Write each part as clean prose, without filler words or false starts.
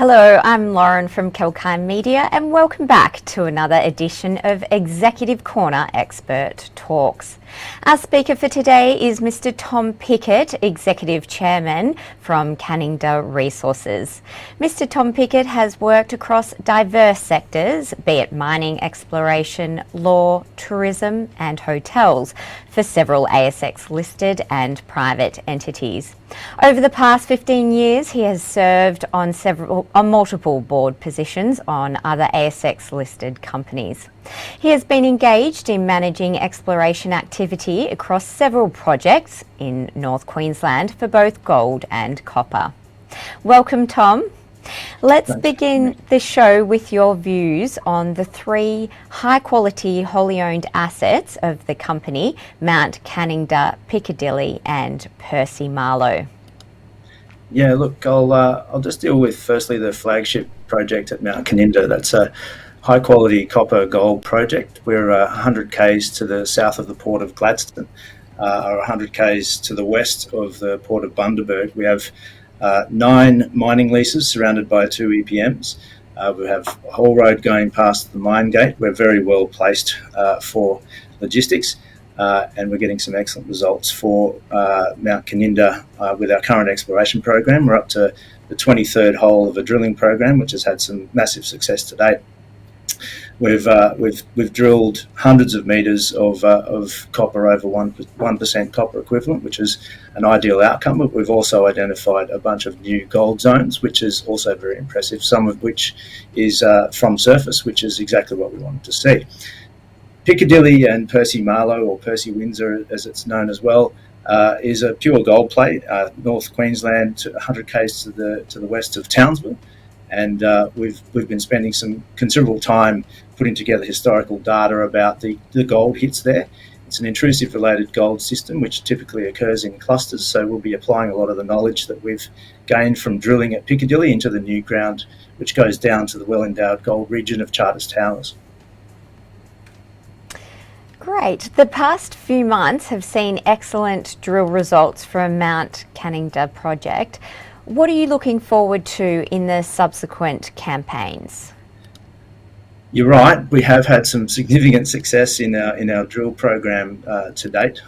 Hello, I'm Lauren from Kalkine Media and welcome back to another edition of Executive Corner Expert Talks. Our speaker for today is Mr. Tom Pickett, Executive Chairman from Cannindah Resources. Mr. Tom Pickett has worked across diverse sectors, be it mining, exploration, law, tourism and hotels for several ASX listed and private entities. Over the past 15 years, he has served on multiple board positions on other ASX listed companies. He has been engaged in managing exploration activity across several projects in North Queensland for both gold and copper. Welcome, Tom. Let's begin the show with your views on the three high-quality wholly-owned assets of the company, Mount Cannindah, Piccadilly and Percy Marlow. Yeah, look, I'll just deal with firstly the flagship project at Mount Cannindah. That's a high-quality copper gold project. We're 100 k's to the south of the port of Gladstone, or 100 k's to the west of the port of Bundaberg. We have 9 mining leases surrounded by 2 EPMs. We have a whole road going past the mine gate. We're very well placed for logistics, and we're getting some excellent results for Mount Cannindah with our current exploration program. We're up to the 23rd hole of a drilling program, which has had some massive success to date. We've drilled hundreds of metres of copper over 1% copper equivalent, which is an ideal outcome. But we've also identified a bunch of new gold zones, which is also very impressive. Some of which is from surface, which is exactly what we wanted to see. Piccadilly and Percy Marlow, or Percy Windsor as it's known as well, is a pure gold play. North Queensland, to 100 k's to the west of Townsville. And we've been spending some considerable time putting together historical data about the gold hits there. It's an intrusive related gold system which typically occurs in clusters, so we'll be applying a lot of the knowledge that we've gained from drilling at Piccadilly into the new ground, which goes down to the well-endowed gold region of Charters Towers. Great. The past few months have seen excellent drill results from Mount Cannindah project. What are you looking forward to in the subsequent campaigns? You're right. We have had some significant success in our drill program to date.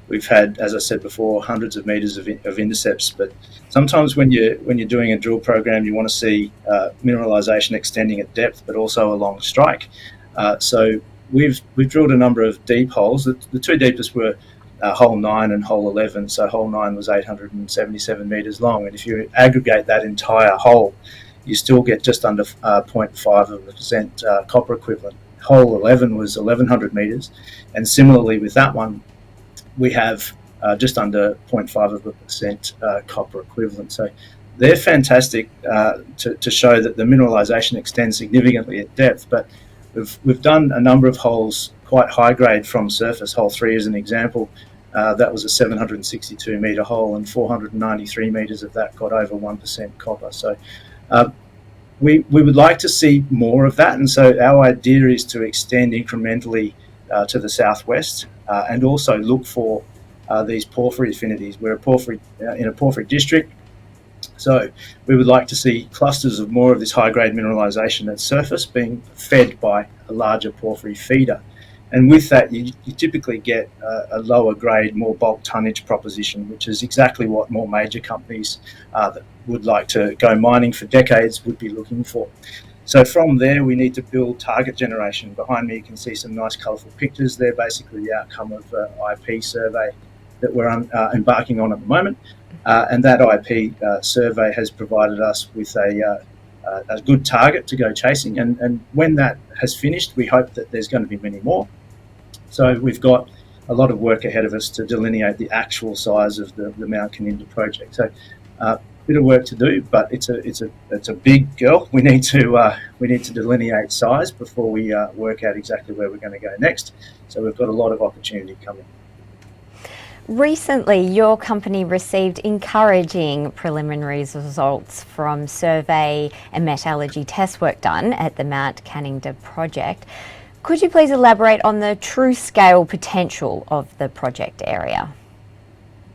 We've had, as I said before, hundreds of metres of intercepts. But sometimes when you're doing a drill program, you want to see mineralisation extending at depth, but also along strike. So we've drilled a number of deep holes. The two deepest were hole 9 and hole 11. So hole 9 was 877 metres long, and if you aggregate that entire hole, you still get just under 0.5% copper equivalent. Hole 11 was 1,100 metres, and similarly with that one, we have just under 0.5% copper equivalent. So they're fantastic to show that the mineralisation extends significantly at depth. But we've done a number of holes quite high grade from surface. Hole 3 is an example. That was a 762 metre hole, and 493 metres of that got over 1% copper. So we would like to see more of that, and so our idea is to extend incrementally to the southwest and also look for these porphyry affinities. We're in a porphyry district, so we would like to see clusters of more of this high-grade mineralisation at surface being fed by a larger porphyry feeder. And with that, you typically get a lower grade, more bulk tonnage proposition, which is exactly what more major companies that would like to go mining for decades would be looking for. So from there, we need to build target generation. Behind me, you can see some nice colourful pictures. They're basically the outcome of an IP survey that we're embarking on at the moment. And that IP survey has provided us with a good target to go chasing. And when that has finished, we hope that there's going to be many more. So we've got a lot of work ahead of us to delineate the actual size of the Mount Cannindah project. So a bit of work to do, but it's a big girl. We need to delineate size before we work out exactly where we're going to go next. So we've got a lot of opportunity coming. Recently, your company received encouraging preliminary results from survey and metallurgy test work done at the Mount Cannindah project. Could you please elaborate on the true scale potential of the project area?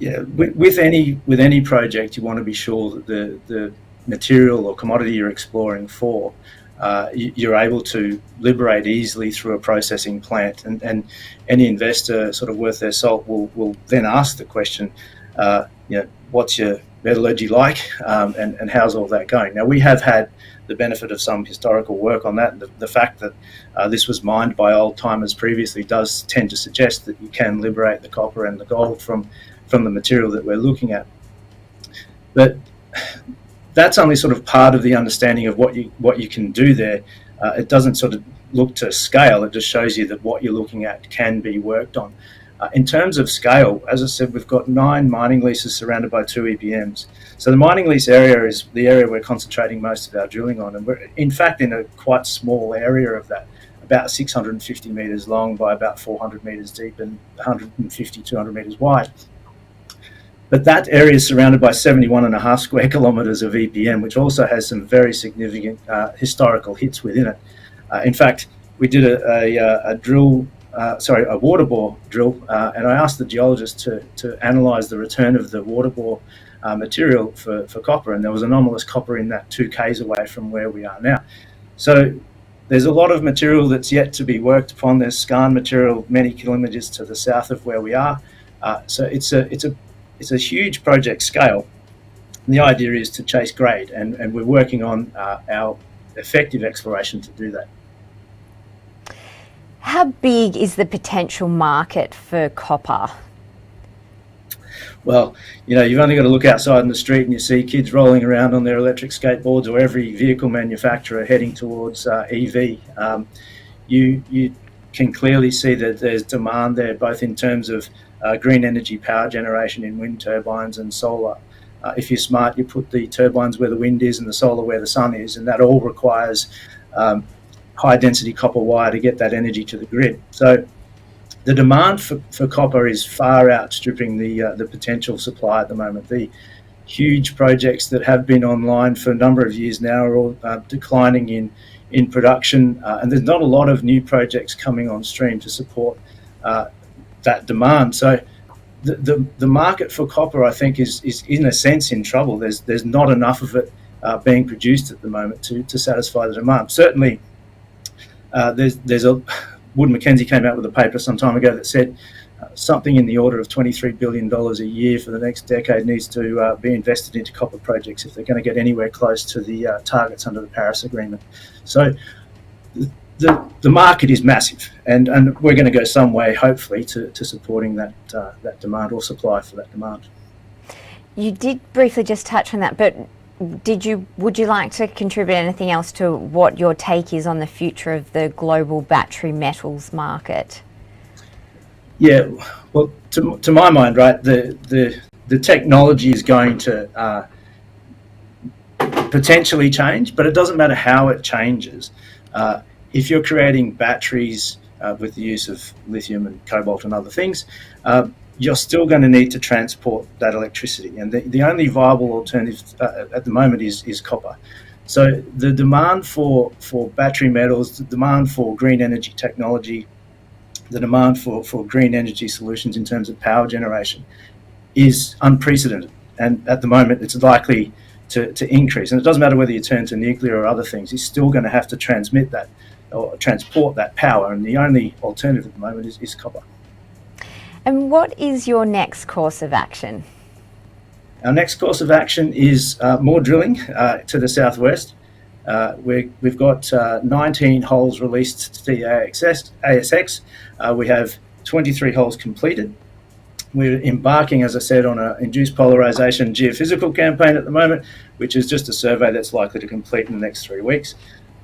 Yeah, with any project, you want to be sure that material or commodity you're exploring for, you're able to liberate easily through a processing plant. And any investor sort of worth their salt will then ask the question, what's your metallurgy like, and how's all that going? Now, we have had the benefit of some historical work on that. The fact that this was mined by old timers previously does tend to suggest that you can liberate the copper and the gold from the material that we're looking at. But that's only sort of part of the understanding of what you can do there. It doesn't sort of look to scale. It just shows you that what you're looking at can be worked on. In terms of scale, as I said, we've got 9 mining leases surrounded by 2 EPMs. So the mining lease area is the area we're concentrating most of our drilling on. And we're, in fact, in a quite small area of that, about 650 metres long by about 400 metres deep and 150, 200 metres wide. But that area is surrounded by 71.5 square kilometres of EPM, which also has some very significant historical hits within it. In fact, we did a water bore drill, and I asked the geologist to analyse the return of the water bore material for copper, and there was anomalous copper in that 2 k's away from where we are now. So there's a lot of material that's yet to be worked upon. There's skarn material many kilometres to the south of where we are. So it's a huge project scale. And the idea is to chase grade, and we're working on our effective exploration to do that. How big is the potential market for copper? Well, you've only got to look outside in the street and you see kids rolling around on their electric skateboards, or every vehicle manufacturer heading towards EV. You can clearly see that there's demand there, both in terms of green energy power generation in wind turbines and solar. If you're smart, you put the turbines where the wind is and the solar where the sun is, and that all requires high density copper wire to get that energy to the grid. So the demand for copper is far outstripping the potential supply at the moment. The huge projects that have been online for a number of years now are all declining in production, and there's not a lot of new projects coming on stream to support that demand. So the market for copper, I think, is in a sense in trouble. There's not enough of it being produced at the moment to satisfy the demand. Certainly, there's a Wood Mackenzie came out with a paper some time ago that said something in the order of $23 billion a year for the next decade needs to be invested into copper projects if they're going to get anywhere close to the targets under the Paris Agreement. So the market is massive, and we're going to go some way, hopefully, to supporting that demand, or supply for that demand. You did briefly just touch on that, but would you like to contribute anything else to what your take is on the future of the global battery metals market? Yeah, well, to my mind, right, the technology is going to potentially change, but it doesn't matter how it changes. If you're creating batteries with the use of lithium and cobalt and other things, you're still going to need to transport that electricity. And the only viable alternative at the moment is copper. So the demand for battery metals, the demand for green energy technology, the demand for green energy solutions in terms of power generation is unprecedented. And at the moment, it's likely to increase. And it doesn't matter whether you turn to nuclear or other things, you're still going to have to transmit that or transport that power. And the only alternative at the moment is copper. And what is your next course of action? Our next course of action is more drilling to the southwest. We've got 19 holes released to the ASX. We have 23 holes completed. We're embarking, as I said, on an induced polarisation geophysical campaign at the moment, which is just a survey that's likely to complete in the next 3 weeks.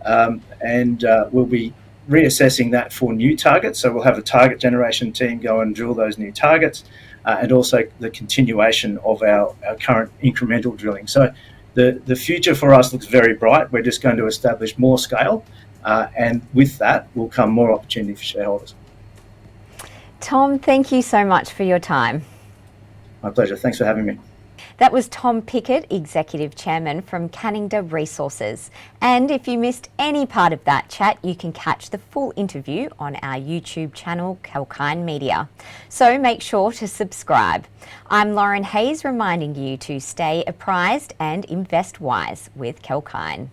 And we'll be reassessing that for new targets. So we'll have a target generation team go and drill those new targets, and also the continuation of our current incremental drilling. So the future for us looks very bright. We're just going to establish more scale, and with that will come more opportunity for shareholders. Tom, thank you so much for your time. My pleasure. Thanks for having me. That was Tom Pickett, Executive Chairman from Cannindah Resources. And if you missed any part of that chat, you can catch the full interview on our YouTube channel, Kalkine Media. So make sure to subscribe. I'm Lauren Hayes, reminding you to stay apprised and invest wise with Kalkine.